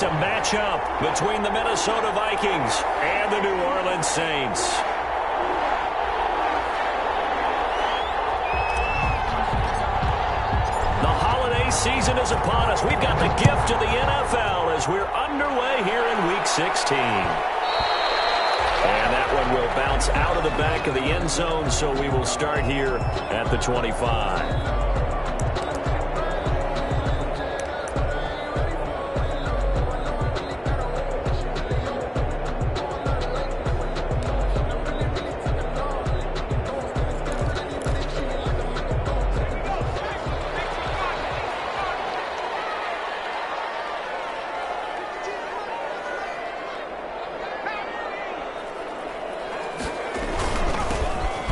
A matchup between the Minnesota Vikings and the New Orleans Saints. The holiday season is upon us. We've got the gift of the NFL as we're underway here in Week 16. And that one will bounce out of the back of the end zone, so we will start here at the 25.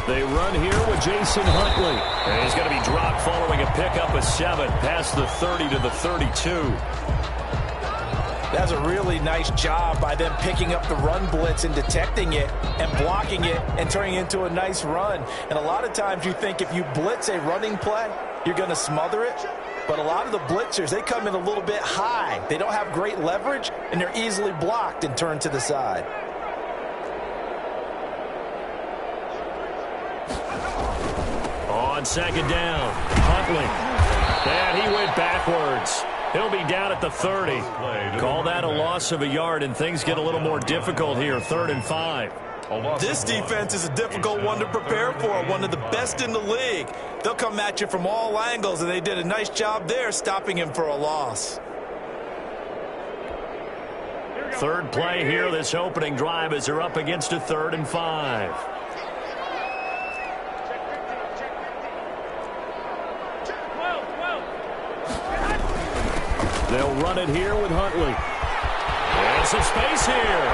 They run here with Jason Huntley. And he's going to be dropped following a pickup of 7 past the 30 to the 32. That's a really nice job by them picking up the run blitz and detecting it and blocking it and turning it into a nice run. And a lot of times you think if you blitz a running play, you're going to smother it. But a lot of the blitzers, they come in a little bit high. They don't have great leverage, and they're easily blocked and turned to the side. On second down, Huntley. And he went backwards. He'll be down at the 30. Call that a loss of a yard, and things get a little more difficult here, 3rd and 5. This defense is a difficult one to prepare for, one of the best in the league. They'll come at you from all angles, and they did a nice job there stopping him for a loss. Third play here, this opening drive, as they're up against a 3rd and 5. They'll run it here with Huntley. There's some space here.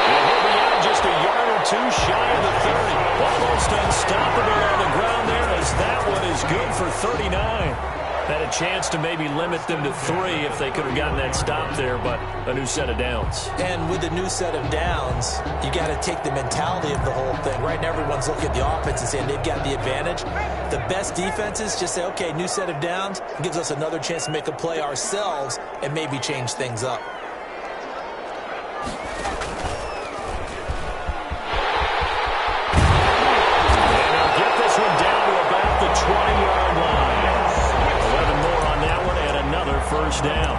And he'll be out just a yard or two shy of the 30. Almost unstoppable on the ground there, as that one is good for 39. Had a chance to maybe limit them to 3 if they could have gotten that stop there, but a new set of downs. And with a new set of downs, you got to take the mentality of the whole thing. Right now, everyone's looking at the offense and saying they've got the advantage. The best defenses just say, okay, new set of downs. It gives us another chance to make a play ourselves and maybe change things up. And they'll get this one down to about the 20-yard line. 11 more on that one and another first down.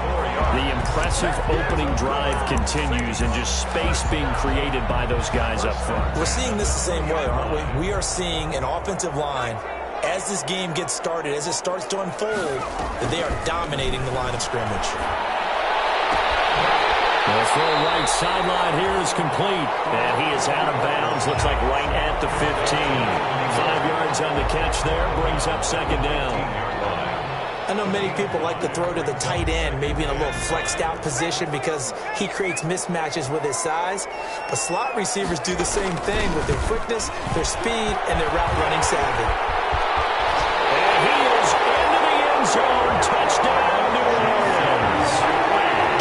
The impressive opening drive continues, and just space being created by those guys up front. We're seeing this the same way, aren't we? We are seeing an offensive line, as this game gets started, as it starts to unfold, that they are dominating the line of scrimmage. The throw right sideline here is complete, and he is out of bounds. Looks like right at the 15. 5 yards on the catch there, brings up second down. I know many people like to throw to the tight end, maybe in a little flexed out position because he creates mismatches with his size. But slot receivers do the same thing with their quickness, their speed, and their route running savvy. And he is into the end zone. Touchdown, New Orleans.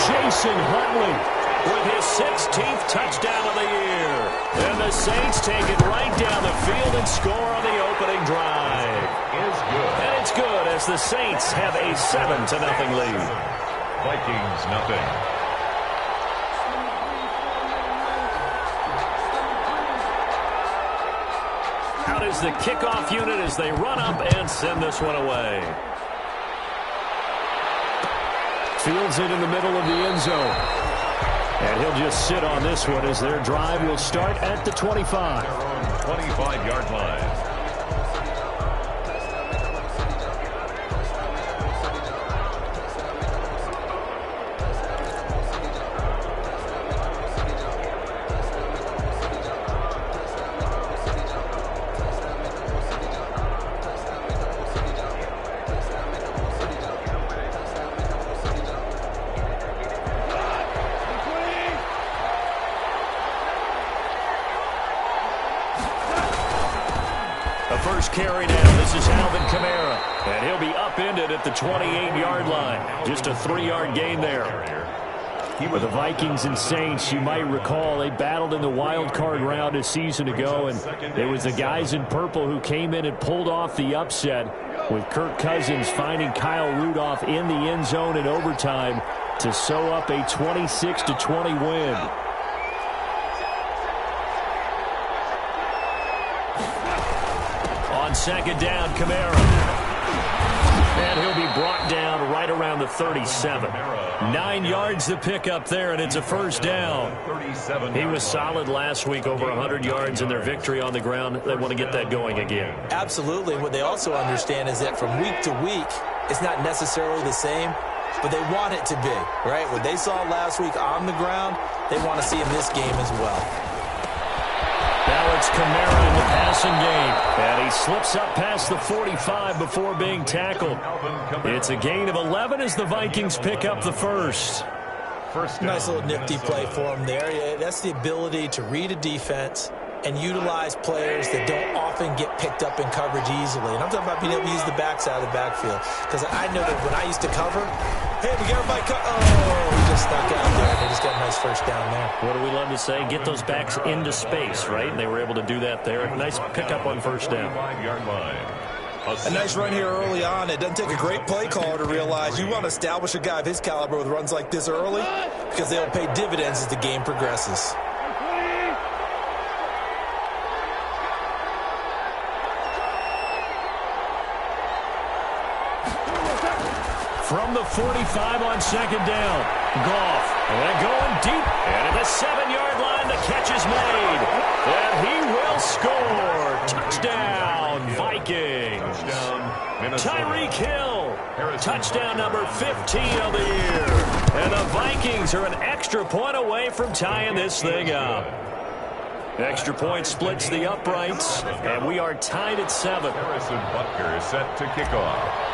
Jason Huntley with his 16th touchdown of the year. And the Saints take it right down the field and score on the opening drive. And it's good as the Saints have a 7-0 lead. Vikings nothing. Out is the kickoff unit as they run up and send this one away. Fields it in the middle of the end zone. And he'll just sit on this one as their drive will start at the 25. 25-yard line. First carry now. This is Alvin Kamara. And he'll be upended at the 28-yard line. Just a 3-yard gain there. With the Vikings and Saints, you might recall they battled in the wild card round a season ago, and it was the guys in purple who came in and pulled off the upset. with Kirk Cousins finding Kyle Rudolph in the end zone in overtime to sew up a 26-20 win. On second down, Kamara. And he'll be brought down right around the 37. 9 yards to pick up there, and it's a first down. He was solid last week, over 100 yards in their victory on the ground. They want to get that going again. Absolutely. What they also understand is that from week to week, it's not necessarily the same, but they want it to be, right? What they saw last week on the ground, they want to see in this game as well. Now it's Kamara in the passing game. And he slips up past the 45 before being tackled. It's a gain of 11 as the Vikings pick up the first. Nice little nifty play for him there. Yeah, that's the ability to read a defense and utilize players that don't often get picked up in coverage easily. And I'm talking about being able to use the backside of the backfield. Because I know that when I used to cover, hey, we got everybody he just stuck out there. They just got a nice first down there. What do we love to say? Get those backs into space, right? And they were able to do that there. Nice pickup on first down. A nice run here early on. It doesn't take a great play caller to realize you want to establish a guy of his caliber with runs like this early because they'll pay dividends as the game progresses. From the 45 on second down, Goff. And going deep. And at the 7-yard line, the catch is made. And he will score. Touchdown, Vikings. Tyreek Hill. Touchdown number 15 of the year. And the Vikings are an extra point away from tying this thing up. Extra point splits the uprights. And we are tied at 7. Harrison Butker is set to kick off.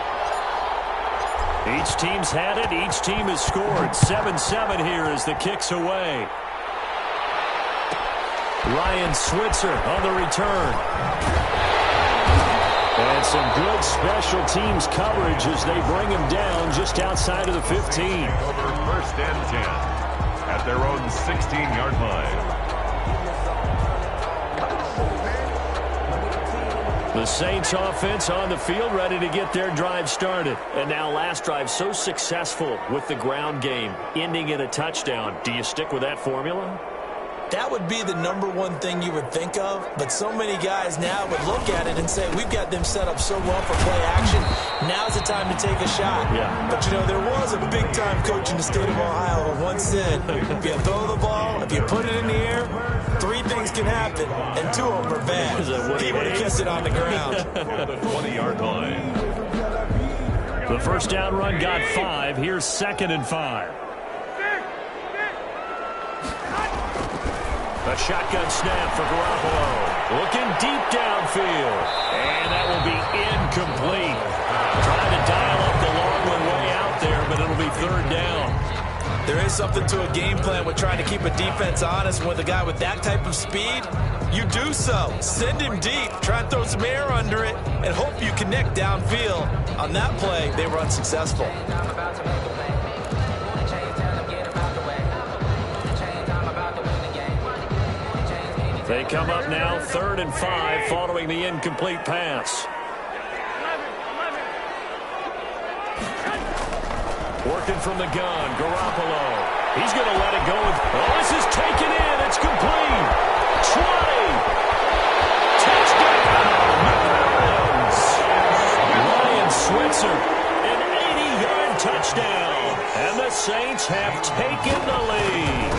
Each team's had it. Each team has scored. 7-7 here as the kick's away. Ryan Switzer on the return. And some good special teams coverage as they bring him down just outside of the 15. Over first and 10 at their own 16-yard line. The Saints offense on the field ready to get their drive started. And now last drive so successful with the ground game, ending in a touchdown. Do you stick with that formula? That would be the number one thing you would think of, but so many guys now would look at it and say, we've got them set up so well for play action. Now's the time to take a shot. Yeah. But, you know, there was a big-time coach in the state of Ohio who once said, if you throw the ball, if you put it in the air, 3 things can happen, and 2 of them are bad. He would have kept it on the ground. The 20-yard line. The first down run got 5. Here's 2nd and 5. A shotgun snap for Garoppolo. Looking deep downfield. And that will be incomplete. Trying to dial up the long one way out there, but it'll be 3rd down. There is something to a game plan with trying to keep a defense honest. With a guy with that type of speed, you do so. Send him deep. Try and throw some air under it and hope you connect downfield. On that play, they were unsuccessful. They come up now 3rd and 5 following the incomplete pass. Working from the gun, Garoppolo. He's going to let it go. Oh, this is taken in. It's complete. 20. Touchdown. Ryan Switzer, an 80-yard touchdown. And the Saints have taken the lead.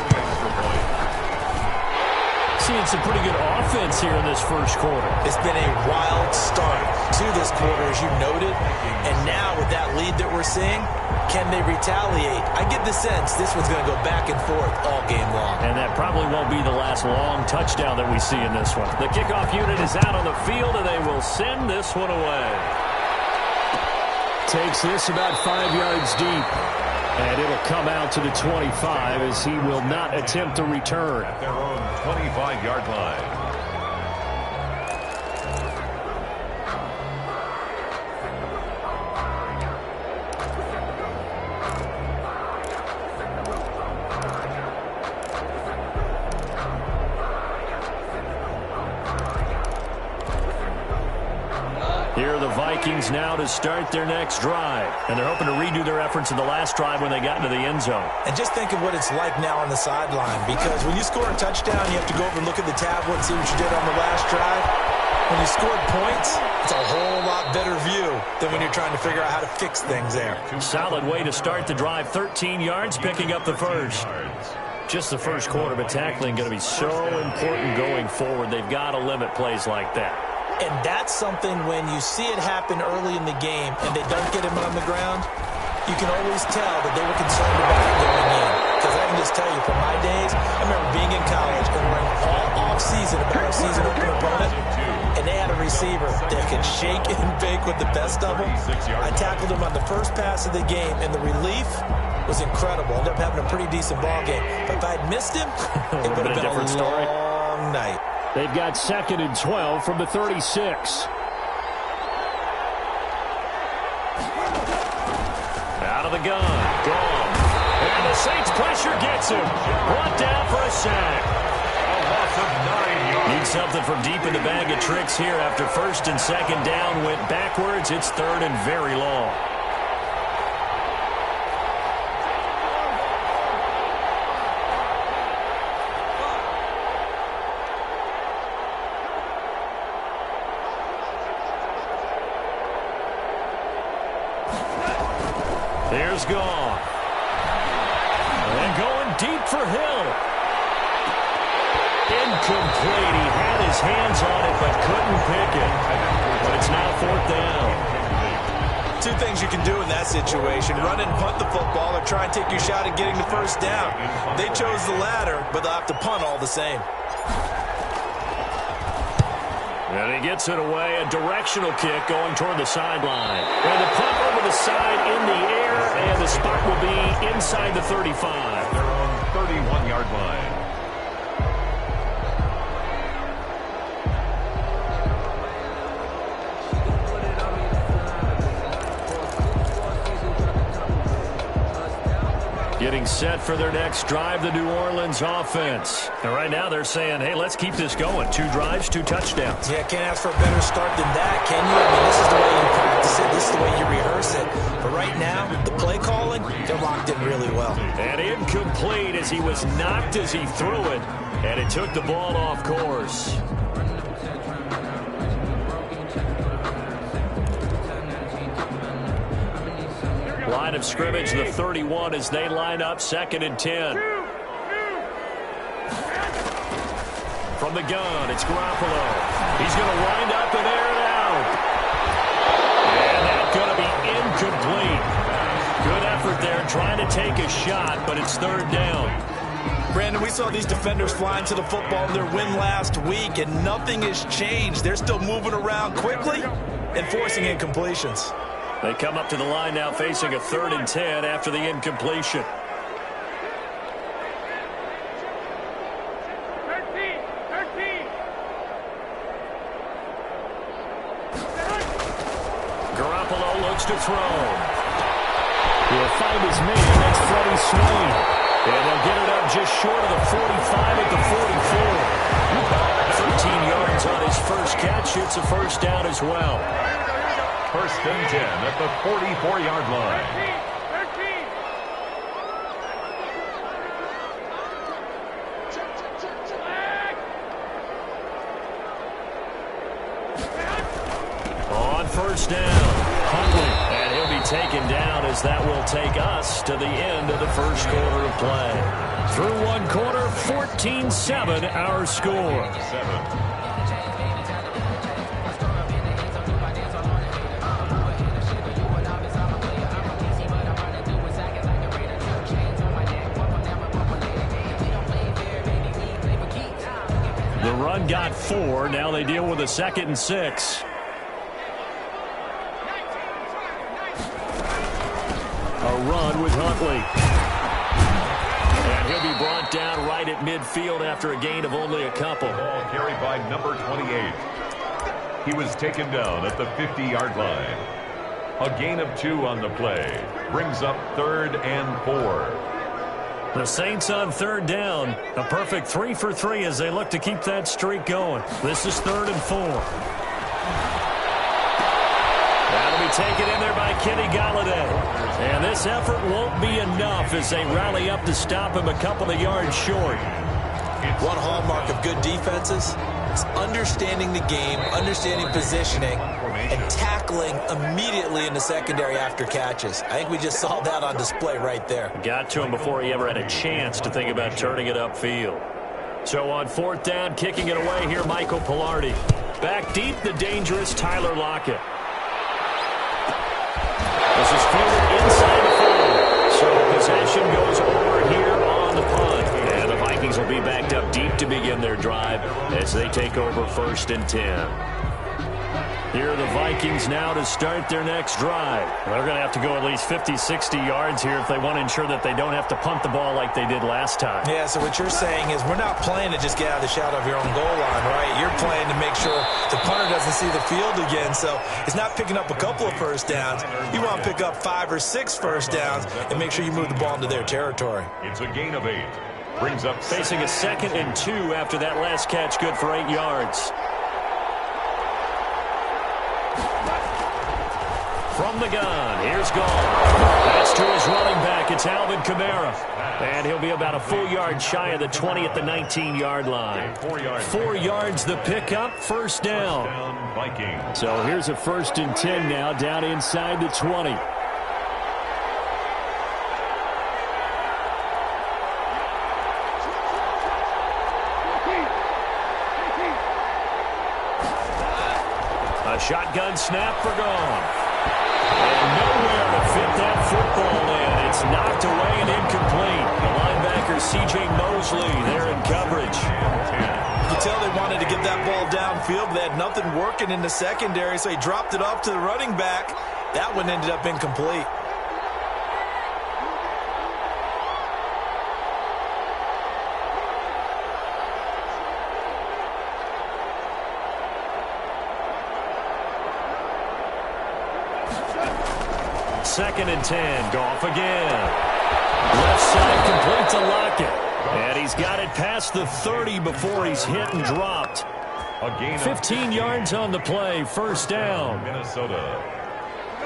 Seeing some pretty good offense here in this first quarter. It's been a wild start to this quarter, as you noted. And now with that lead that we're seeing, can they retaliate? I get the sense this one's going to go back and forth all game long. And that probably won't be the last long touchdown that we see in this one. The kickoff unit is out on the field, and they will send this one away. Takes this about 5 yards deep. And it'll come out to the 25 as he will not attempt to return. At their own 25-yard line. Here are the Vikings now to start their next drive. And they're hoping to redo their efforts in the last drive when they got into the end zone. And just think of what it's like now on the sideline, because when you score a touchdown, you have to go over and look at the tablet and see what you did on the last drive. When you scored points, it's a whole lot better view than when you're trying to figure out how to fix things there. Solid way to start the drive. 13 yards, picking up the first. Just the first quarter, but tackling going to be so important going forward. They've got to limit plays like that. And that's something when you see it happen early in the game and they don't get him on the ground, you can always tell that they were concerned about it going in. Because I can just tell you, from my days, I remember being in college and running all off-season about our season opener opponent, and they had a receiver that could shake and bake with the best of them. I tackled him on the first pass of the game, and the relief was incredible. Ended up having a pretty decent ball game. But if I'd missed him, it would have been a long night. They've got 2nd and 12 from the 36. Out of the gun. Gone. And the Saints pressure gets him. Brought down for a sack. A loss of 9 yards. Need something from deep in the bag of tricks here. After 1st and 2nd down went backwards, it's 3rd and very long. There's gone. And going deep for Hill. Incomplete. He had his hands on it but couldn't pick it. But it's now 4th down. Two things you can do in that situation: run and punt the football, or try and take your shot at getting the first down. They chose the latter, but they'll have to punt all the same. And he gets it away. A directional kick going toward the sideline. And the punt over the side in the air, and the spot will be inside the 35. Their own 31-yard line. Getting set for their next drive, the New Orleans offense. And right now they're saying, hey, let's keep this going. 2 drives, 2 touchdowns. Yeah, can't ask for a better start than that, can you? I mean, this is the way you practice it. This is the way you rehearse it. But right now, the play calling, they're locked in really well. And incomplete as he was knocked as he threw it. And it took the ball off course. Line of scrimmage, the 31 as they line up, 2nd and 10. From the gun, it's Garoppolo. He's going to wind up and air it out. And that's going to be incomplete. Good effort there trying to take a shot, but it's 3rd down. Brandon, we saw these defenders flying to the football in their win last week, and nothing has changed. They're still moving around quickly and forcing incompletions. They come up to the line now facing a 3rd and 10 after the incompletion. Garoppolo looks to throw. He'll find his man. That's Freddie Swain. And they'll get it up just short of the 45 at the 44. 13 yards on his first catch. It's a 1st down as well. 1st and 10 at the 44-yard line. On 1st down, Huntley. And he'll be taken down as that will take us to the end of the 1st quarter of play. Through 1 quarter, 14-7 our score. 7. The run got 4. Now they deal with a 2nd and 6. A run with Huntley. And he'll be brought down right at midfield after a gain of only a couple. Ball carried by number 28. He was taken down at the 50-yard line. A gain of 2 on the play. Brings up 3rd and 4. The Saints on 3rd down. A perfect 3 for 3 as they look to keep that streak going. This is 3rd and 4. taken in there by Kenny Galladay. And this effort won't be enough as they rally up to stop him a couple of yards short. One hallmark of good defenses is understanding the game, understanding positioning, and tackling immediately in the secondary after catches. I think we just saw that on display right there. Got to him before he ever had a chance to think about turning it upfield. So on fourth down, kicking it away here, Michael Pilardi. Back deep, the dangerous Tyler Lockett. This is fielded inside the 4. So possession goes over here on the punt. And the Vikings will be backed up deep to begin their drive as they take over 1st and 10. Here are the Vikings now to start their next drive. Well, they're going to have to go at least 50, 60 yards here if they want to ensure that they don't have to punt the ball like they did last time. Yeah, so what you're saying is we're not playing to just get out of the shadow of your own goal line, right? You're playing to make sure the punter doesn't see the field again. So it's not picking up a couple of first downs. You want to pick up 5 or 6 first downs and make sure you move the ball into their territory. It's a gain of 8. Brings up facing a 2nd and 2 after that last catch, good for 8 yards. From the gun, here's Gall. That's to his running back. It's Alvin Kamara. And he'll be about a full yard shy of the 20 at the 19-yard line. 4 yards the pickup, first down. So here's a 1st and 10 now, down inside the 20. A shotgun snap for Gall. And nowhere to fit that football in. It's knocked away and incomplete. The linebacker, C.J. Mosley, there in coverage. You could tell they wanted to get that ball downfield, but they had nothing working in the secondary, so he dropped it off to the running back. That one ended up incomplete. Second and 10. Goff again. Left side complete to Lockett. And he's got it past the 30 before he's hit and dropped. 15 yards on the play. First down. Minnesota.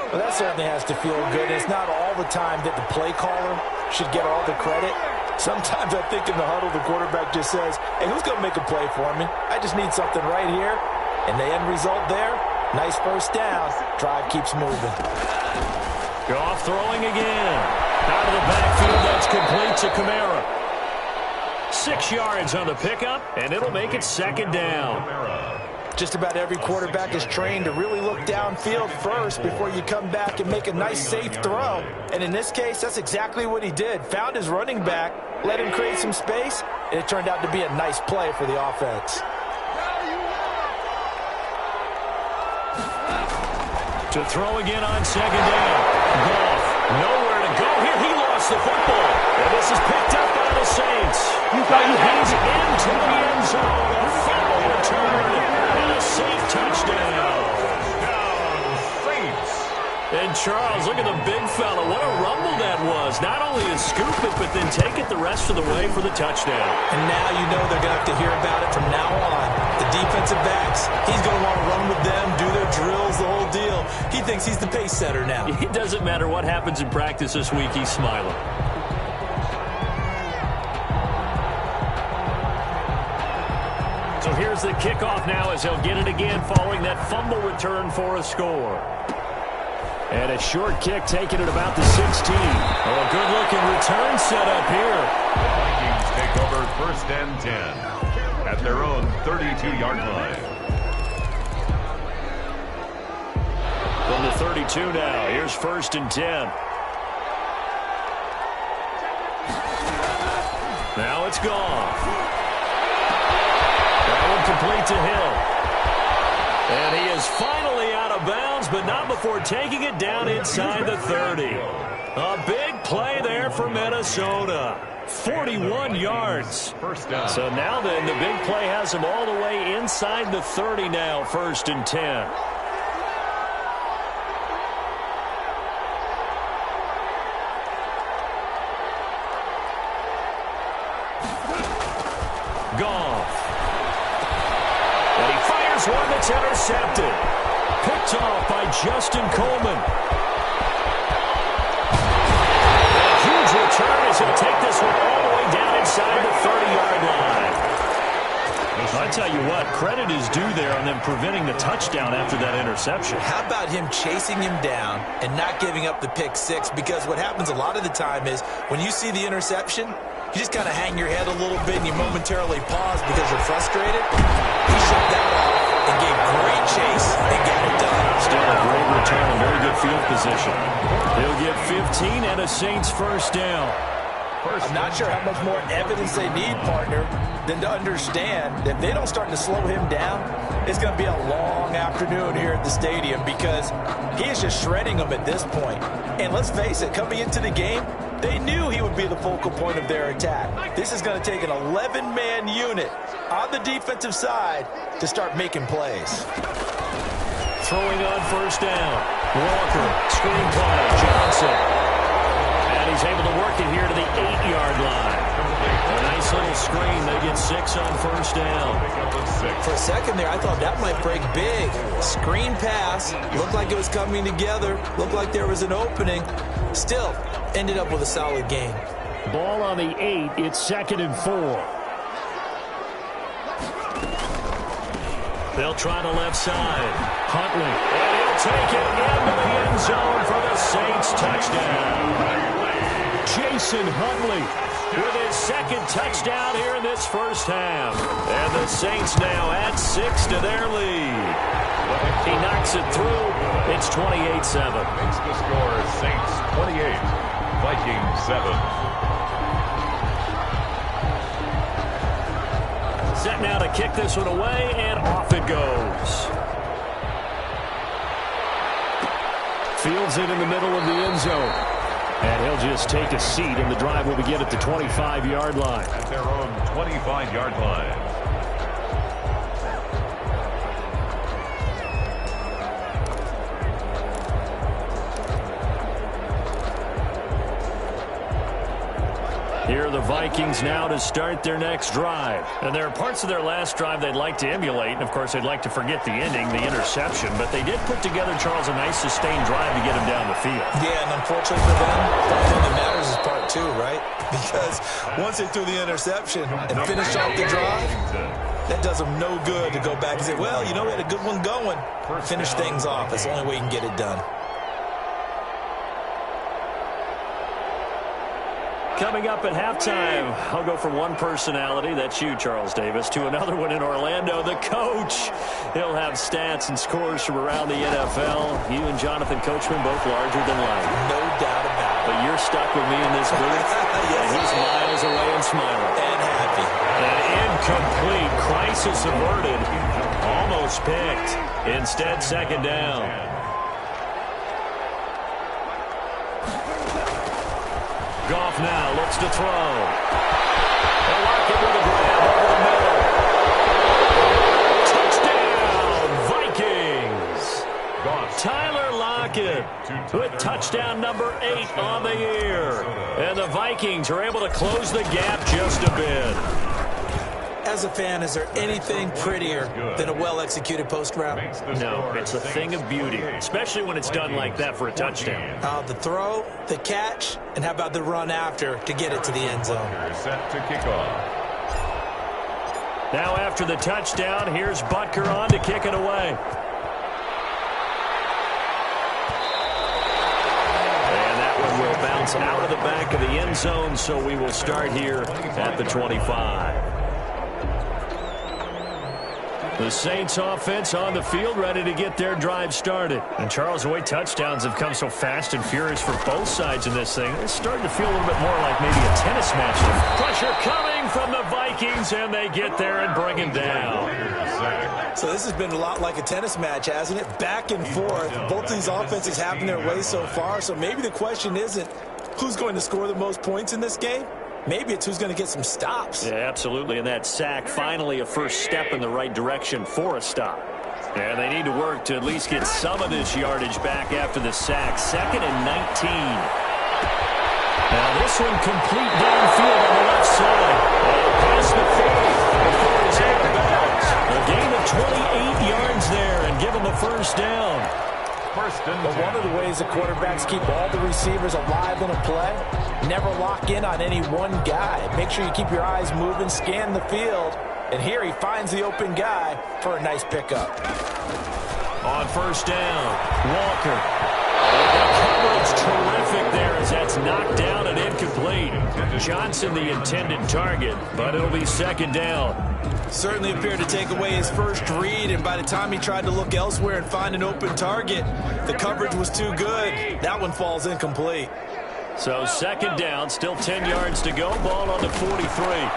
Well, that certainly has to feel good. It's not all the time that the play caller should get all the credit. Sometimes I think in the huddle, the quarterback just says, hey, who's going to make a play for me? I just need something right here. And the end result there, nice first down. Drive keeps moving. Goff throwing again. Out of the backfield, that's complete to Kamara. 6 yards on the pickup, and it'll make it second down. Just about every quarterback is trained to really look downfield first before you come back and make a nice, safe throw. And in this case, that's exactly what he did. Found his running back, let him create some space, and it turned out to be a nice play for the offense. To throw again on second down. Goff, nowhere to go here. He lost the football. And this is picked up by the Saints. He's into the end zone. A fumble return and a safe touchdown. And Charles, look at the big fella. What a rumble that was. Not only to scoop it, but then take it the rest of the way for the touchdown. And now you know they're going to have to hear about it from now on. The defensive backs, he's going to want to run with them, do their drills, the whole deal. He thinks he's the pace setter now. It doesn't matter what happens in practice this week, he's smiling. So here's the kickoff now as he'll get it again following that fumble return for a score. And a short kick taken at about the 16. Oh, a good-looking return set up here. Vikings take over 1st and 10 at their own 32-yard line. From the 32 now, here's 1st and 10. Now it's gone. That one complete to Hill. And he is finally out of bounds, but not before taking it down inside the 30. A big play there for Minnesota. 41 yards. First down. So now then, the big play has him all the way inside the 30 now, 1st and 10. Goff. And he fires one that's intercepted. Picked off by Justin Coleman. A huge return as he'll take this one all the way down inside the 30-yard line. I tell you what, credit is due there on them preventing the touchdown after that interception. How about him chasing him down and not giving up the pick six? Because what happens a lot of the time is when you see the interception, you just kind of hang your head a little bit and you momentarily pause because you're frustrated. He shut that off and gave great chase and got it done. Still a great return and very good field position. He'll get 15 and a Saints first down. I'm not sure how much more evidence they need, partner, than to understand that if they don't start to slow him down, it's going to be a long afternoon here at the stadium because he is just shredding them at this point. And let's face it, coming into the game, they knew he would be the focal point of their attack. This is going to take an 11-man unit on the defensive side to start making plays. Throwing on first down. Walker, screen play, Johnson. And he's able to work it here to the 8-yard line. A nice little screen. They get 6 on first down. For a second there, I thought that might break big. Screen pass. Looked like it was coming together. Looked like there was an opening. Still, ended up with a solid game. Ball on the 8. It's 2nd and 4. They'll try the left side. Huntley. And he'll take it into the end zone for the Saints touchdown. Jason Huntley with his 2nd touchdown here in this first half. And the Saints now add 6 to their lead. He knocks it through. It's 28-7. Makes the score Saints 28, Vikings 7. Set now to kick this one away, and off it goes. Fields it in the middle of the end zone. And he'll just take a seat, and the drive will begin at the 25-yard line. At their own 25-yard line. Here are the Vikings now to start their next drive. And there are parts of their last drive they'd like to emulate. And, of course, they'd like to forget the ending, the interception. But they did put together, Charles, a nice sustained drive to get him down the field. Yeah, and unfortunately for them, the only thing that matters is part 2, right? Because once they threw the interception and finished off the drive, that does them no good to go back and say, well, you know, we had a good one going. Finish things off. That's the only way you can get it done. Coming up at halftime, I'll go from one personality, that's you, Charles Davis, to another one in Orlando, the coach. He'll have stats and scores from around the NFL. You and Jonathan Coachman both larger than life. No doubt about it. But you're stuck with me in this booth, Yes, and he's miles away and smiling. And happy. An incomplete, crisis averted, almost picked. Instead, 2nd down. Goff now looks to throw. They'll lock it with a grab over the middle. Touchdown, Vikings. Goff. Tyler Lockett with touchdown number 8 on the year. And the Vikings are able to close the gap just a bit. As a fan, is there anything prettier than a well-executed post route? No, it's a thing of beauty, especially when it's done like that for a touchdown. The throw, the catch, and how about the run after to get it to the end zone? Set to kick off. Now after the touchdown, here's Butker on to kick it away. And that one will bounce out of the back of the end zone, so we will start here at the 25. The Saints offense on the field, ready to get their drive started. And Charles, the way touchdowns have come so fast and furious for both sides in this thing, it's starting to feel a little bit more like maybe a tennis match. Pressure coming from the Vikings, and they get there and bring him down. So this has been a lot like a tennis match, hasn't it? Back and forth. Both these offenses having their way so far. So maybe the question isn't who's going to score the most points in this game. Maybe it's who's going to get some stops. Yeah, absolutely. And that sack, finally a first step in the right direction for a stop. And they need to work to at least get some of this yardage back after the sack. 2nd and 19. Now this one complete downfield on the left side. Past the 40. Before he's out of bounds. A gain of 28 yards there, and give him a a first down. First and 10. But one of the ways the quarterbacks keep all the receivers alive in a play, never lock in on any one guy. Make sure you keep your eyes moving, scan the field. And here he finds the open guy for a nice pickup. On first down, Walker. The coverage terrific there as that's knocked down and incomplete. Johnson the intended target, but it'll be second down. Certainly appeared to take away his first read, and by the time he tried to look elsewhere and find an open target, the coverage was too good. That one falls incomplete. So second down, still 10 yards to go. Ball on the 43.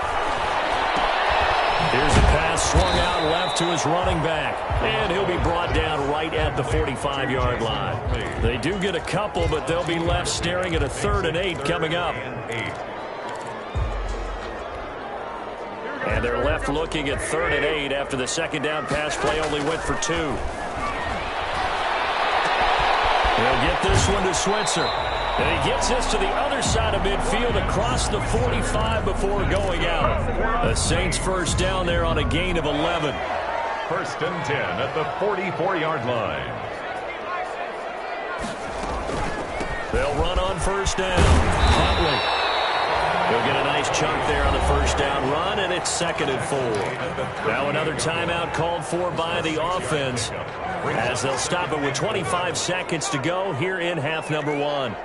Here's a pass swung out left to his running back. And he'll be brought down right at the 45-yard line. They do get a couple, but they'll be left staring at a 3rd and 8 coming up. And they're left looking at 3rd and 8 after the second down pass play only went for 2. He'll get this one to Switzer. And he gets this to the other side of midfield across the 45 before going out. The Saints first down there on a gain of 11. First and 10 at the 44-yard line. They'll run on first down. Huntley. He'll get a nice chunk there on the first down run, and it's 2nd and 4. Now another timeout called for by the offense as they'll stop it with 25 seconds to go here in half number 1.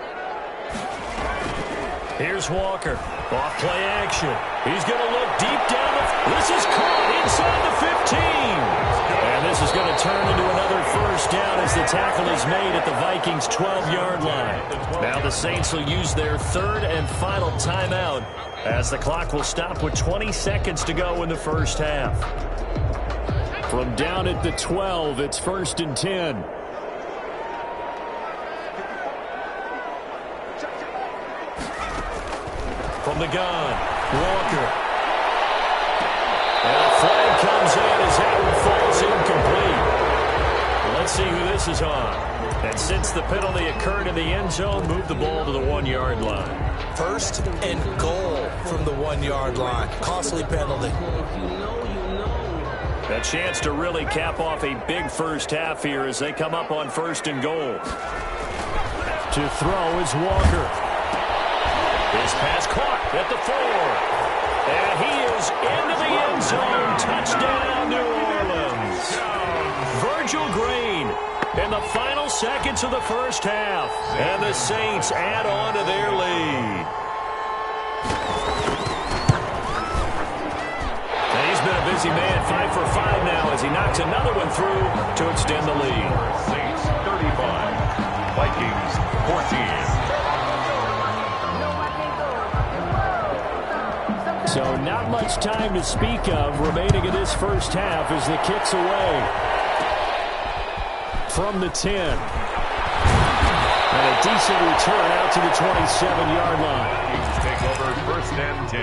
Here's Walker. Off play action. He's going to look deep down. This is caught inside the 15. And this is going to turn into another first down as the tackle is made at the Vikings' 12-yard line. Now the Saints will use their 3rd and final timeout as the clock will stop with 20 seconds to go in the first half. From down at the 12, it's 1st and 10. From the gun, Walker. And a flag comes in as that one falls incomplete. Let's see who this is on. And since the penalty occurred in the end zone, move the ball to the 1-yard line. 1st and goal from the 1-yard line. Costly penalty. A chance to really cap off a big first half here as they come up on 1st and goal. To throw is Walker. His pass caught at the 4. And he is into the end zone. Touchdown, New Orleans. Virgil Green in the final seconds of the first half. And the Saints add on to their lead. And he's been a busy man, 5 for 5 now as he knocks another one through to extend the lead. Saints 35, Vikings 14. So not much time to speak of remaining in this first half as the kick's away from the 10. And a decent return out to the 27-yard line. Vikings take over 1st and 10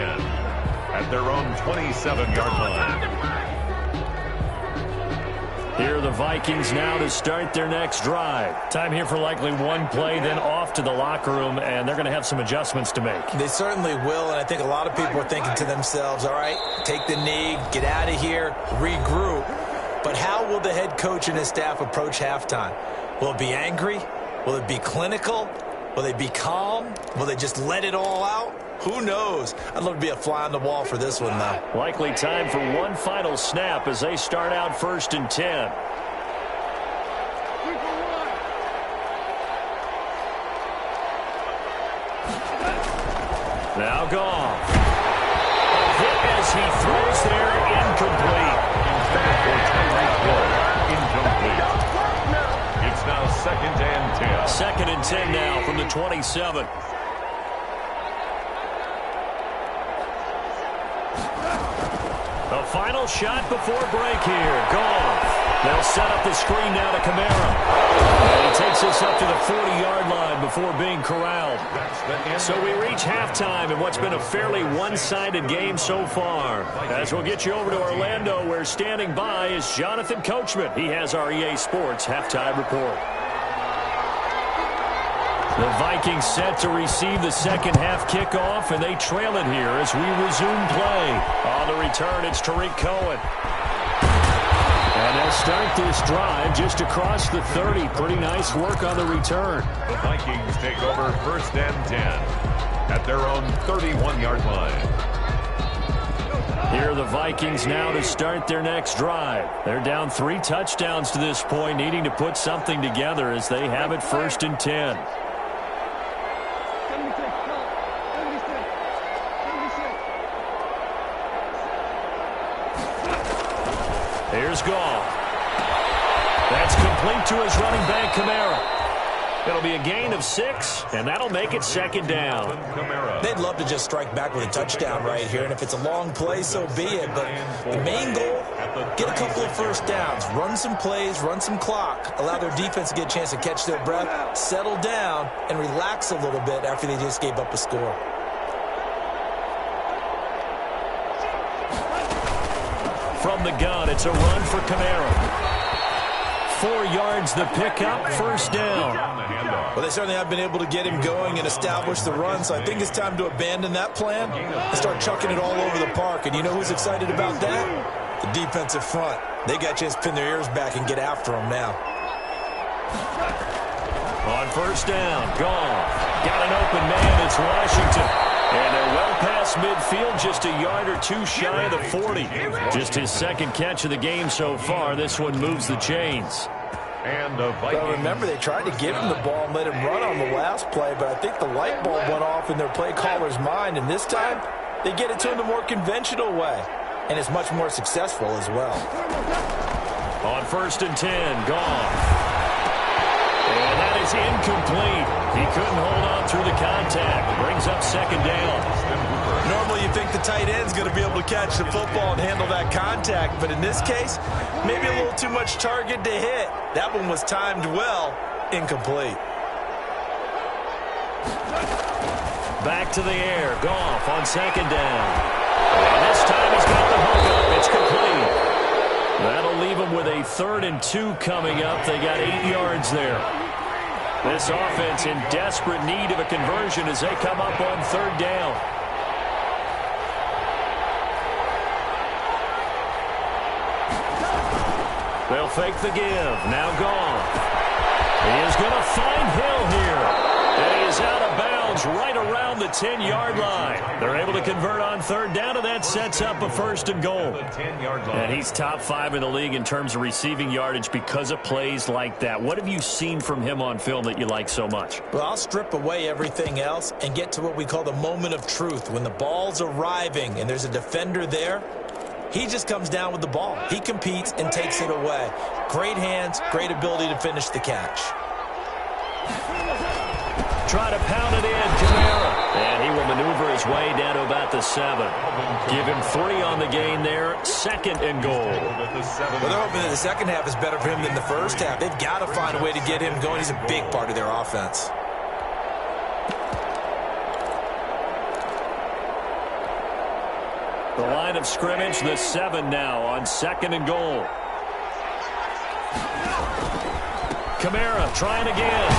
at their own 27-yard line. Here are the Vikings now to start their next drive. Time here for likely one play, then off to the locker room, and they're going to have some adjustments to make. They certainly will, and I think a lot of people are thinking to themselves, all right, take the knee, get out of here, regroup. But how will the head coach and his staff approach halftime? Will it be angry? Will it be clinical? Will they be calm? Will they just let it all out? Who knows? I'd love to be a fly on the wall for this one, though. Likely time for one final snap as they start out 1st and 10. Now Goff. A hit as he throws there, incomplete. Incomplete. It's now 2nd and 10. 2nd and 10 now from the 27. A final shot before break here. Goff. They'll set up the screen now to Kamara. And he takes us up to the 40-yard line before being corralled. So we reach halftime in what's been a fairly one-sided game so far. As we'll get you over to Orlando, where standing by is Jonathan Coachman. He has our EA Sports halftime report. The Vikings set to receive the second half kickoff, and they trail it here as we resume play. On the return, it's Tariq Cohen. And they'll start this drive just across the 30. Pretty nice work on the return. The Vikings take over 1st and 10 at their own 31-yard line. Here are the Vikings now to start their next drive. They're down 3 touchdowns to this point, needing to put something together as they have it 1st and 10. Here's Goff. That's complete to his running back, Kamara. It'll be a gain of 6, and that'll make it 2nd down. They'd love to just strike back with a touchdown right here, and if it's a long play, so be it. But the main goal, get a couple of 1st downs, run some plays, run some clock, allow their defense to get a chance to catch their breath, settle down, and relax a little bit after they just gave up a score. From the gun, it's a run for Kamara. 4 yards the pickup, 1st down. Well, they certainly have been able to get him going and establish the run, so I think it's time to abandon that plan and start chucking it all over the park. And you know who's excited about that? The defensive front. They got a chance to pin their ears back and get after him now. On 1st down, Goff. Got an open man, it's Washington. And they're well past midfield, just a yard or 2 shy of the 40. Just his 2nd catch of the game so far. This one moves the chains. And the Vikings. Well, remember, they tried to give him the ball and let him run on the last play, but I think the light bulb went off in their play caller's mind, and this time they get it to him the more conventional way, and it's much more successful as well. On 1st and 10, Goff. And that is incomplete. He couldn't hold on through the contact. Brings up 2nd down. Normally you think the tight end's going to be able to catch the football and handle that contact, but in this case, maybe a little too much target to hit. That one was timed well, incomplete. Back to the air. Goff on 2nd down. And this time he's got the hookup. It's complete. That'll leave them with a 3rd and 2 coming up. They got 8 yards there. This offense in desperate need of a conversion as they come up on 3rd down. They'll fake the give. Now Goff. He is going to find Hill here. And he is out of bounds right around the 10-yard line. They're able to convert on 3rd down, and that sets up a 1st and goal. And he's top 5 in the league in terms of receiving yardage because of plays like that. What have you seen from him on film that you like so much? Well, I'll strip away everything else and get to what we call the moment of truth. When the ball's arriving and there's a defender there, he just comes down with the ball. He competes and takes it away. Great hands, great ability to finish the catch. Try to pound it in, Kamara. And he will maneuver his way down to about the 7. Give him 3 on the gain there. 2nd and goal. Well, they're hoping that the second half is better for him than the first half. They've got to find a way to get him going. He's a big part of their offense. The line of scrimmage, the 7 now on 2nd and goal. Kamara trying again.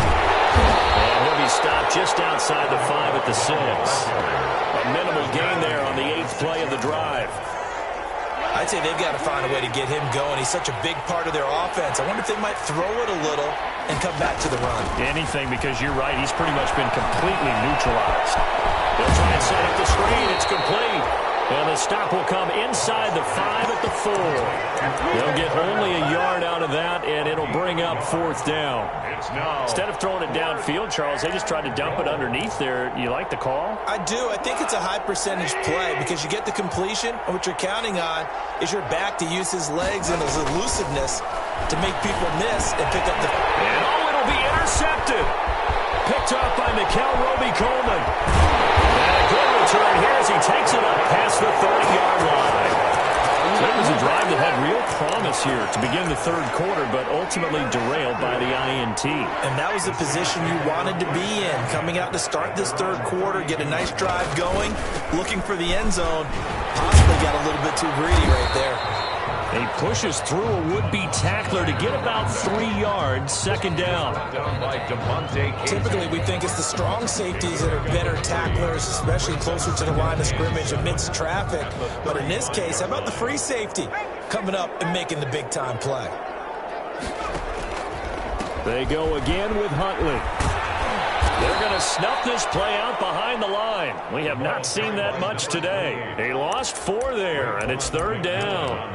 And he'll be stopped just outside the 5 at the 6. A minimal gain there on the 8th play of the drive. I'd say they've got to find a way to get him going. He's such a big part of their offense. I wonder if they might throw it a little and come back to the run. Anything, because you're right. He's pretty much been completely neutralized. They'll try and set up the screen. It's complete. And the stop will come inside the 5 at the 4. They'll get only a yard out of that, and it'll bring up 4th down. Instead of throwing it downfield, Charles, they just tried to dump it underneath there. You like the call? I do. I think it's a high-percentage play because you get the completion, and what you're counting on is your back to use his legs and his elusiveness to make people miss and pick up the... And it'll be intercepted. Picked off by Mikel Roby-Coleman. And a good return here as he takes it up past the 30-yard line. So it was a drive that had real promise here to begin the 3rd quarter, but ultimately derailed by the INT. And that was the position you wanted to be in, coming out to start this 3rd quarter, get a nice drive going, looking for the end zone. Possibly got a little bit too greedy right there. He pushes through a would-be tackler to get about 3 yards, 2nd down. Typically, we think it's the strong safeties that are better tacklers, especially closer to the line of scrimmage amidst traffic. But in this case, how about the free safety? coming up and making the big-time play. They go again with Huntley. They're going to snuff this play out behind the line. We have not seen that much today. They lost 4 there, and it's 3rd down.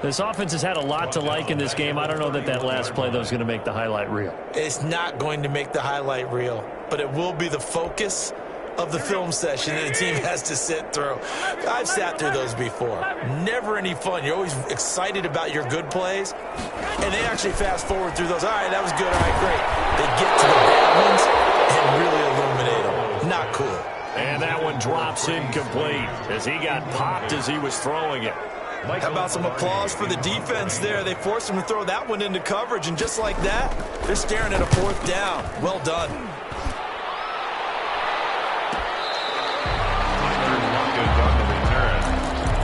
This offense has had a lot to like in this game. I don't know that last play, though, is going to make the highlight reel. It's not going to make the highlight reel, but it will be the focus of the film session that the team has to sit through. I've sat through those before. Never any fun. You're always excited about your good plays, and they actually fast forward through those. All right, that was good. All right, great. They get to the bad ones and really illuminate them. Not cool. And that one drops incomplete as he got popped as he was throwing it. How about some applause for the defense there? They forced him to throw that one into coverage, and just like that, they're staring at a 4th down. Well done.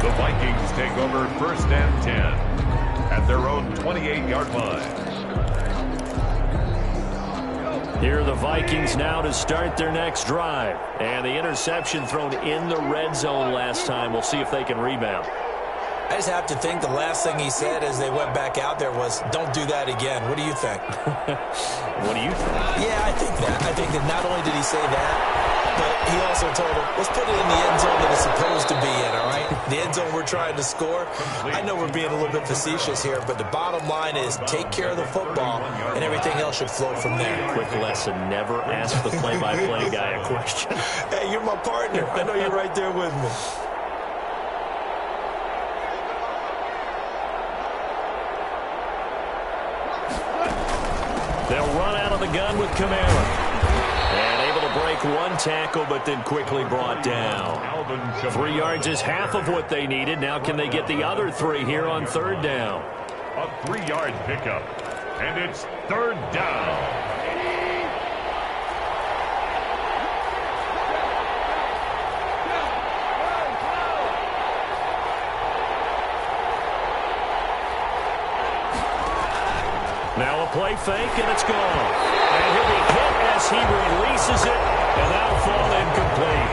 The Vikings take over 1st and 10 at their own 28-yard line. Here are the Vikings now to start their next drive. And the interception thrown in the red zone last time. We'll see if they can rebound. I just have to think the last thing he said as they went back out there was, don't do that again. What do you think? What do you think? Yeah, I think that. I think that not only did he say that, but he also told him, let's put it in the end zone that it's supposed to be in, all right? The end zone we're trying to score. I know we're being a little bit facetious here, but the bottom line is take care of the football, and everything else should flow from there. Quick lesson, never ask the play-by-play guy a question. Hey, you're my partner. I know you're right there with me. They'll run out of the gun with Kamara. And able to break one tackle, but then quickly brought down. 3 yards is half of what they needed. Now can they get the other 3 here on 3rd down? A 3-yard pickup, and it's 3rd down. Now a play fake, and it's gone. And he'll be hit as he releases it, and that'll fall incomplete.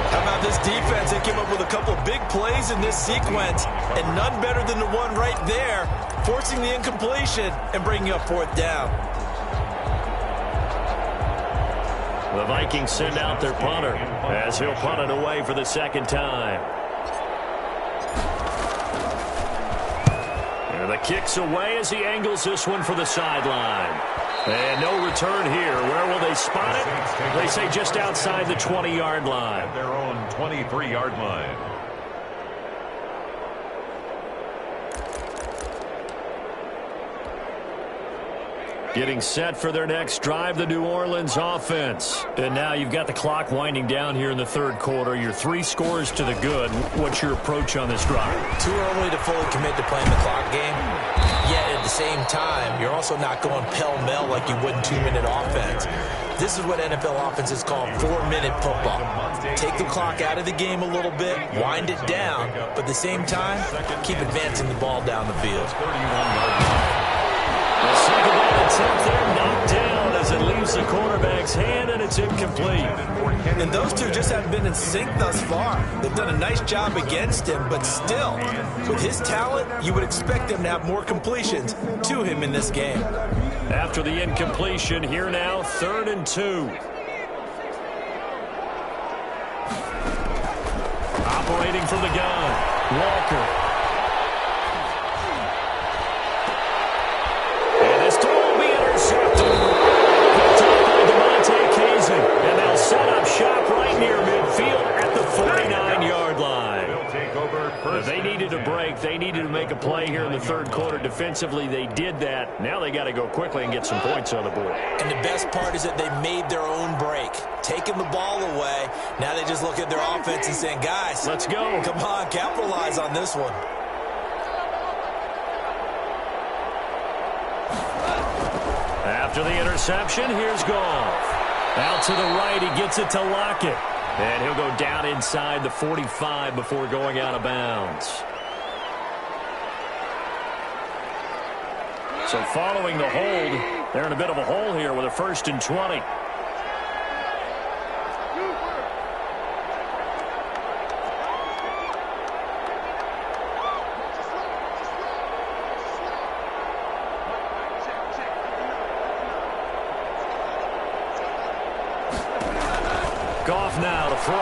How about this defense? They came up with a couple big plays in this sequence, and none better than the one right there, forcing the incompletion and bringing up 4th down. The Vikings send out their punter as he'll punt it away for the 2nd time. The kick's away as he angles this one for the sideline. And no return here. Where will they spot it? They say just outside the 20-yard line. At their own 23-yard line. Getting set for their next drive, the New Orleans offense. And now you've got the clock winding down here in the 3rd quarter. Your 3 scores to the good. What's your approach on this drive? Too early to fully commit to playing the clock game. Yet at the same time, you're also not going pell-mell like you would in 2-minute offense. This is what NFL offenses call 4-minute football. Take the clock out of the game a little bit, wind it down, but at the same time, keep advancing the ball down the field. The second down attempt there knocked down as it leaves the quarterback's hand, and it's incomplete. And those two just haven't been in sync thus far. They've done a nice job against him, but still, with his talent, you would expect them to have more completions to him in this game. After the incompletion, here now, 3rd and 2. Operating from the gun, Walker. And they'll set up shop right near midfield at the 49-yard line. They needed a break. They needed to make a play here in the 3rd quarter. Defensively, they did that. Now they got to go quickly and get some points on the board. And the best part is that they made their own break, taking the ball away. Now they just look at their offense and saying, guys, let's go. Come on, capitalize on this one. After the interception, here's Goff. Out to the right, he gets it to Lockett. And he'll go down inside the 45 before going out of bounds. So following the hold, they're in a bit of a hole here with a 1st and 20. off now to throw. Oh,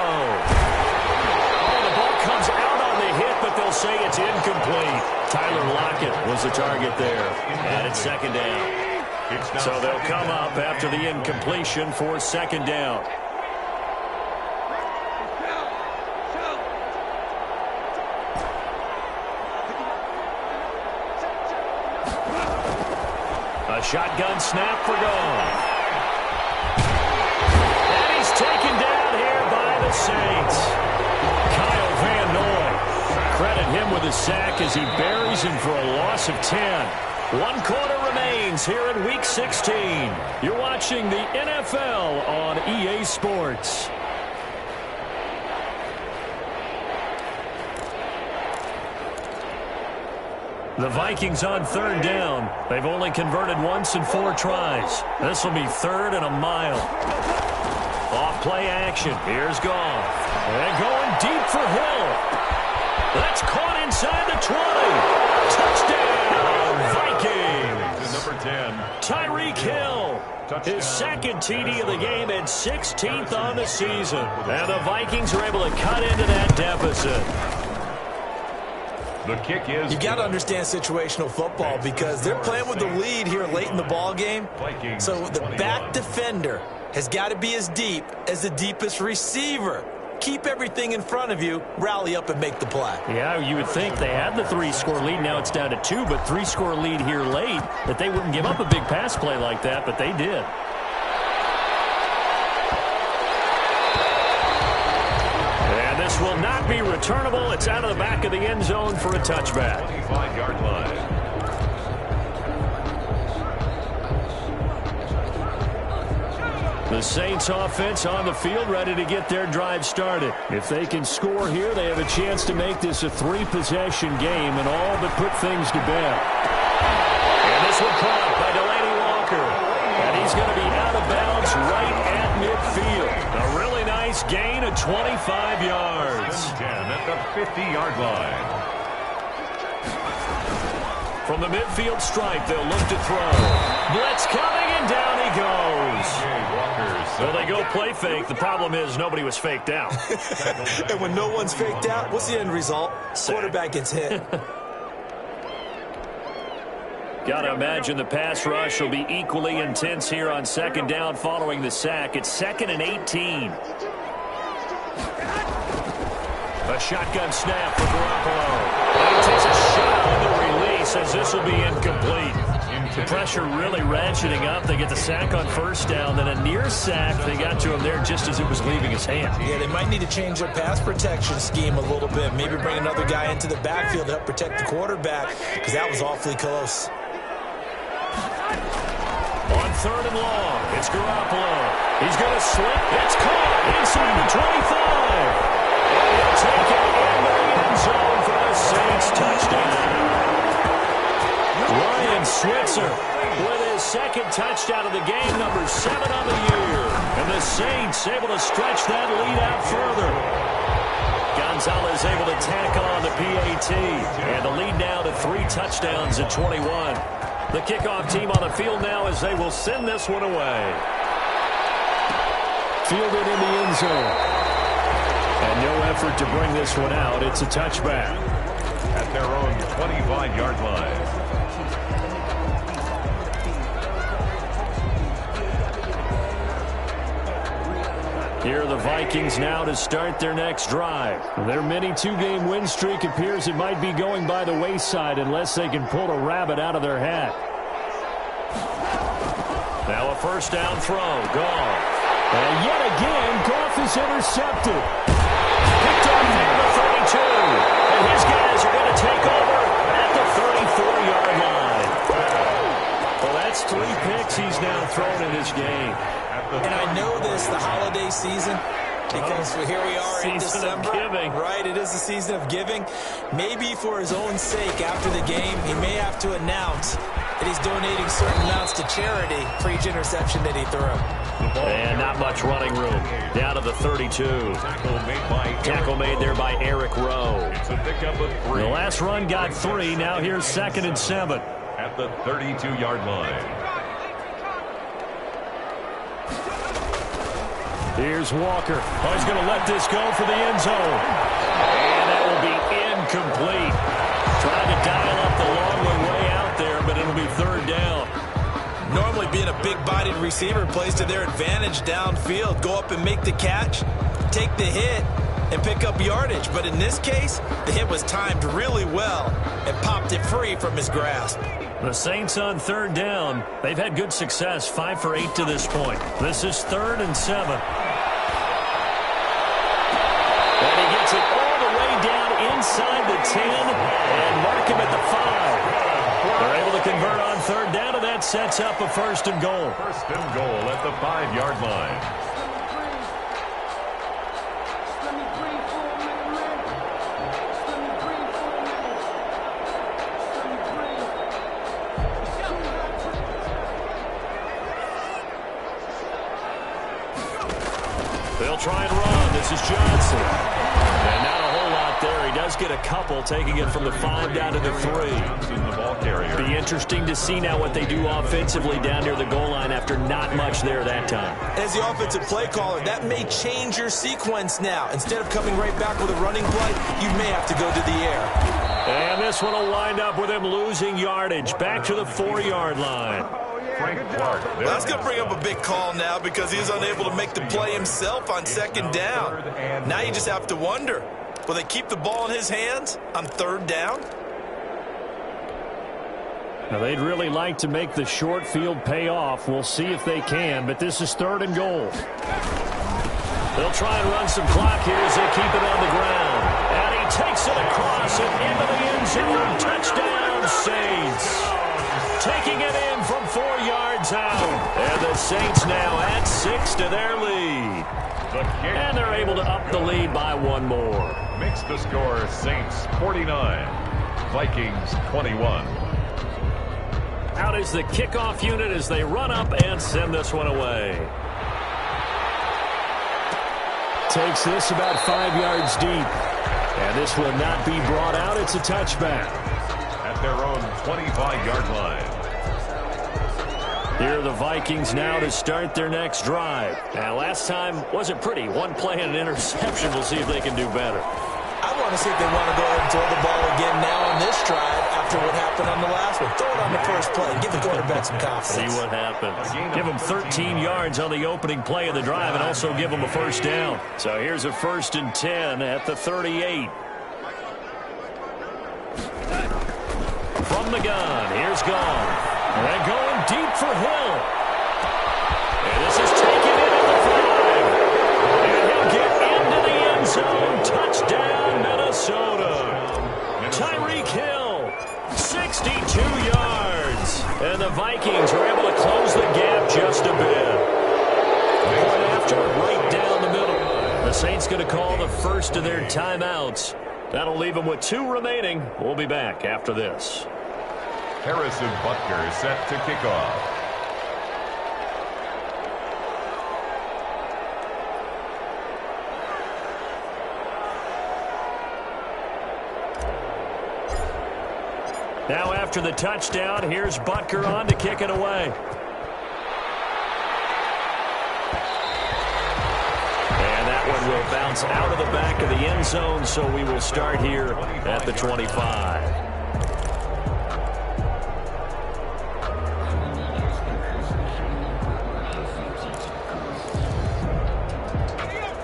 the ball comes out on the hit, but they'll say it's incomplete. Tyler Lockett was the target there. And it's second down. So they'll come up after the incompletion for second down. A shotgun snap for Goff. And he's taken down here by the Saints. Kyle Van Noy. Credit him with a sack as he buries him for a loss of 10. 1 quarter remains here in Week 16. You're watching the NFL on EA Sports. The Vikings on third down. They've only converted once in 4 tries. This will be third and a mile. Off play action. Here's Goff. And going deep for Hill. That's caught inside the 20. Touchdown, Vikings. Number 10. Tyreek Hill. His second TD of the game and 16th on the season. And the Vikings are able to cut into that deficit. The kick is... You got to understand situational football because they're playing with the lead here late in the ball game. So the back defender has got to be as deep as the deepest receiver. Keep everything in front of you, rally up and make the play. Yeah, you would think they had the 3-score lead. Now it's down to 2, but 3-score lead here late, that they wouldn't give up a big pass play like that, but they did. And this will not be returnable. It's out of the back of the end zone for a touchback. 25-yard line. The Saints offense on the field ready to get their drive started. If they can score here, they have a chance to make this a 3-possession game and all but put things to bed. And this one caught by Delaney Walker. And he's going to be out of bounds right at midfield. A really nice gain of 25 yards. 10 at the 50-yard line. From the midfield stripe, they'll look to throw. Blitz coming, and down he goes. Well, they go play fake. The problem is nobody was faked out. And when no one's faked out, what's the end result? Quarterback gets hit. Got to imagine the pass rush will be equally intense here on second down following the sack. It's 2nd and 18. A shotgun snap for Garoppolo. And he takes a shot on the release as this will be incomplete. The pressure really ratcheting up. They get the sack on first down, then a near sack. They got to him there just as it was leaving his hand. Yeah, they might need to change their pass protection scheme a little bit. Maybe bring another guy into the backfield to help protect the quarterback because that was awfully close. On third and long, it's Garoppolo. He's going to slip. It's caught inside the 25. And he'll take it into the end zone for the Saints touchdown. Ryan Switzer with his second touchdown of the game, number 7 on the year. And the Saints able to stretch that lead out further. Gonzalez able to tack on the PAT. And the lead now to 3 touchdowns at 21. The kickoff team on the field now as they will send this one away. Fielded in the end zone. And no effort to bring this one out. It's a touchback. At their own 25-yard line. Here are the Vikings now to start their next drive. Their mini 2-game win streak appears it might be going by the wayside unless they can pull a rabbit out of their hat. Now a first down throw. Goff. And yet again, Goff is intercepted. Picked off near the 32. And his guys are going to take over at the 34-yard line. Well, that's 3 picks he's now thrown in this game. And I know this, the holiday season, because here we are in December. Right, it is the season of giving. Maybe for his own sake, after the game, he may have to announce that he's donating certain amounts to charity for each interception that he threw. And not much running room. Down to the 32. Tackle made there by Eric Rowe. It's a pickup of 3. The last run got 3. Now here's 2nd and 7. At the 32-yard line. Here's Walker. Oh, he's going to let this go for the end zone. And that will be incomplete. Trying to dial up the long way out there, but it'll be third down. Normally being a big-bodied receiver plays to their advantage downfield. Go up and make the catch, take the hit, and pick up yardage. But in this case, the hit was timed really well and popped it free from his grasp. The Saints on third down. They've had good success, 5 for 8 to this point. This is 3rd and 7. And he gets it all the way down inside the 10 and mark him at the 5. They're able to convert on third down, and that sets up a 1st and goal. 1st and goal at the 5-yard line. They'll try and run. This is Johnson. And not a whole lot there. He does get a couple, taking it from the 5 down to the 3. The ball carrier. Be interesting to see now what they do offensively down near the goal line after not much there that time. As the offensive play caller, that may change your sequence now. Instead of coming right back with a running play, you may have to go to the air. And this one will wind up with him losing yardage back to the 4-yard line. Well, that's going to bring up a big call now because he's unable to make the play himself on 2nd down. Now you just have to wonder, will they keep the ball in his hands on 3rd down? Now they'd really like to make the short field pay off. We'll see if they can, but this is 3rd and goal. They'll try and run some clock here as they keep it on the ground. And he takes it across and into the end zone. Touchdown, Saints. Taking it in from 4 yards out. And the Saints now add 6 to their lead. And they're able to up the lead by 1 more. Makes the score Saints 49, Vikings 21. Out is the kickoff unit as they run up and send this one away. Takes this about 5 yards deep. And this will not be brought out. It's a touchback. At their own 25-yard line. Here are the Vikings now to start their next drive. Now, last time wasn't pretty. 1 play and an interception. We'll see if they can do better. I want to see if they want to go ahead and throw the ball again now on this drive after what happened on the last one. Throw it on the first play and give the quarterback some confidence. See what happens. Give them 13 yards on the opening play of the drive and also give them a 1st down. So here's a 1st and 10 at the 38. From the gun, here's Gone. And going deep for Hill. And this is taken in at the 5. And he'll get into the end zone. Touchdown, Minnesota. Tyreek Hill, 62 yards. And the Vikings are able to close the gap just a bit. Going after it right down the middle. The Saints going to call the first of their timeouts. That'll leave them with 2 remaining. We'll be back after this. Harrison Butker set to kick off. Now after the touchdown, here's Butker on to kick it away. And that one will bounce out of the back of the end zone, so we will start here at the 25.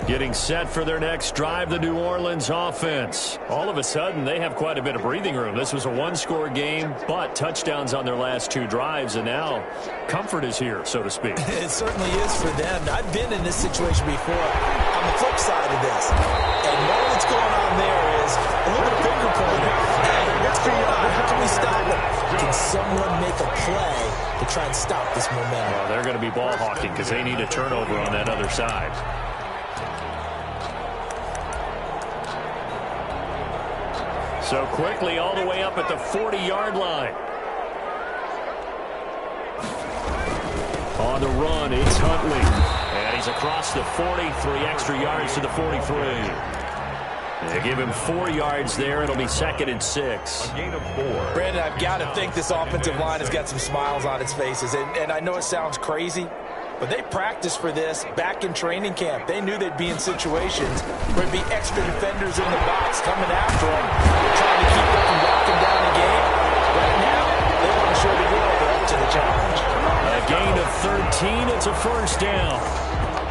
Getting set for their next drive, the New Orleans offense. All of a sudden, they have quite a bit of breathing room. This was a 1-score game, but touchdowns on their last 2 drives, and now comfort is here, so to speak. It certainly is for them. I've been in this situation before on the flip side of this. And what that's going on there is a little bit of finger pointing. Hey, what's going on? How can we stop it? Can someone make a play to try and stop this momentum? Well, they're going to be ball hawking because they need a turnover on that other side. So quickly all the way up at the 40-yard line. On the run, it's Huntley. And he's across the 40, 3 extra yards to the 43. They give him 4 yards there. It'll be 2nd and 6. A gain of 4. Brandon, I've got to think this offensive line has got some smiles on its faces. And I know it sounds crazy, But they practiced for this back in training camp. They knew they'd be in situations where there'd be extra defenders in the box coming after them, trying to keep them from locking down the game. Right now, they want to show the world they're up to the challenge. A gain of 13. It's a first down.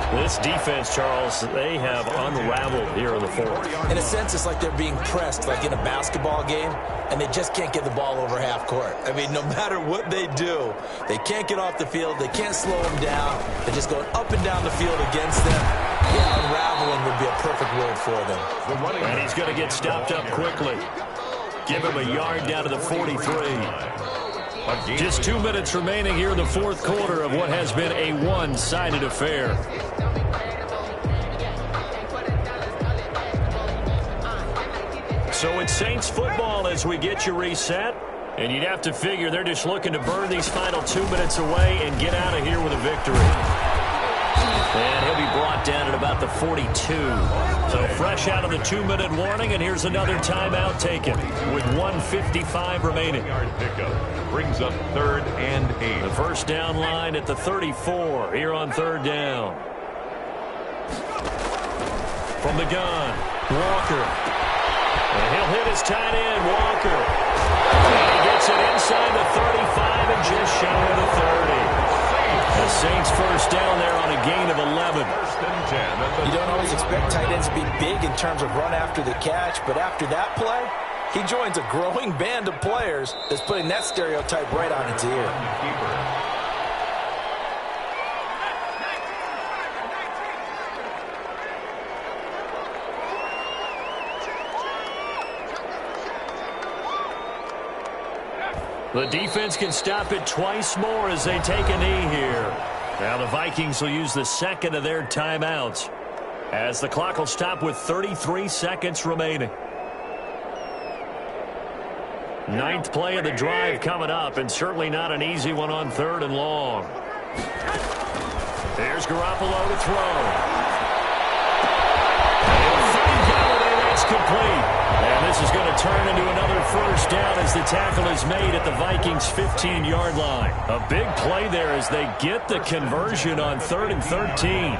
This defense, Charles, they have unraveled here in the fourth. In a sense, it's like they're being pressed, like in a basketball game, and they just can't get the ball over half court. I mean, no matter what they do, they can't get off the field. They can't slow them down. They're just going up and down the field against them. Yeah, unraveling would be a perfect word for them. And he's going to get stopped up quickly. Give him a yard down to the 43. Just 2 minutes remaining here in the fourth quarter of what has been a one-sided affair. So it's Saints football as we get you reset. And you'd have to figure they're just looking to burn these final 2 minutes away and get out of here with a victory. And he'll be brought down at about the 42. So fresh out of the 2-minute warning, and here's another timeout taken with 1:55 remaining. Pickup brings up 3rd and 8. The first down line at the 34 here on 3rd down. From the gun, Walker. And he'll hit his tight end, Walker. And he gets it inside the 35 and just shy of the 30. The Saints first down there on a gain of 11. You don't always expect tight ends to be big in terms of run after the catch, but after that play, he joins a growing band of players that's putting that stereotype right on its ear. The defense can stop it twice more as they take a knee here. Now the Vikings will use the second of their timeouts as the clock will stop with 33 seconds remaining. Ninth play of the drive coming up, and certainly not an easy one on 3rd and long. There's Garoppolo to throw. That's complete. And this is going to turn into another first down as the tackle is made at the Vikings' 15-yard line. A big play there as they get the conversion on 3rd and 13.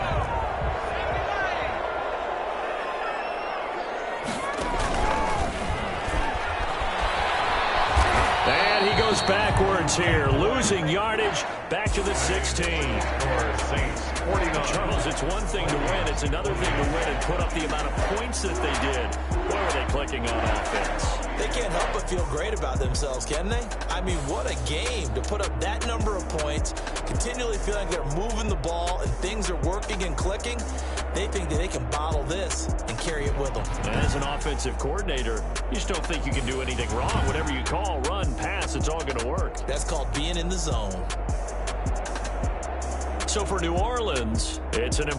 And he goes backwards here, losing yardage back to the 16. Charles, it's one thing to win. It's another thing to win and put up the amount of points that they did. Boy, are they clicking on offense. They can't help but feel great about themselves, can they? I mean, what a game to put up that number of points, continually feeling like they're moving the ball and things are working and clicking. They think that they can bottle this and carry it with them. As an offensive coordinator, you just don't think you can do anything wrong. Whatever you call, run, pass, it's all going to work. That's called being in the zone. So for New Orleans, it's an